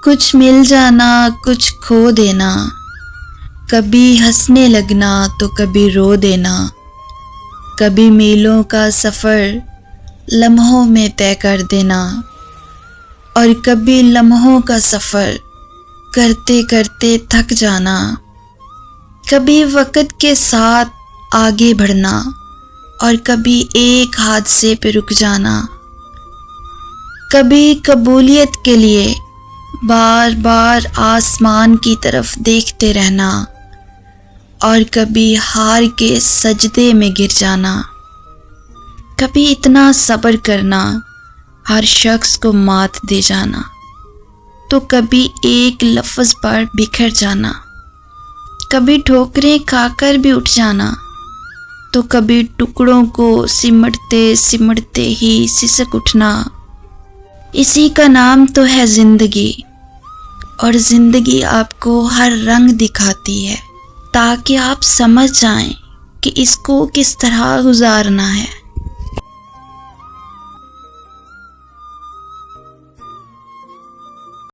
کچھ مل جانا کچھ کھو دینا، کبھی ہنسنے لگنا تو کبھی رو دینا، کبھی میلوں کا سفر لمحوں میں طے کر دینا، اور کبھی لمحوں کا سفر کرتے کرتے تھک جانا، کبھی وقت کے ساتھ آگے بڑھنا اور کبھی ایک حادثے پہ رک جانا، کبھی قبولیت کے لیے بار بار آسمان کی طرف دیکھتے رہنا اور کبھی ہار کے سجدے میں گر جانا، کبھی اتنا صبر کرنا ہر شخص کو مات دے جانا، تو کبھی ایک لفظ پر بکھر جانا، کبھی ٹھوکریں کھا کر بھی اٹھ جانا، تو کبھی ٹکڑوں کو سمٹتے سمٹتے ہی سسک اٹھنا۔ اسی کا نام تو ہے زندگی، اور زندگی آپ کو ہر رنگ دکھاتی ہے تاکہ آپ سمجھ جائیں کہ اس کو کس طرح گزارنا ہے۔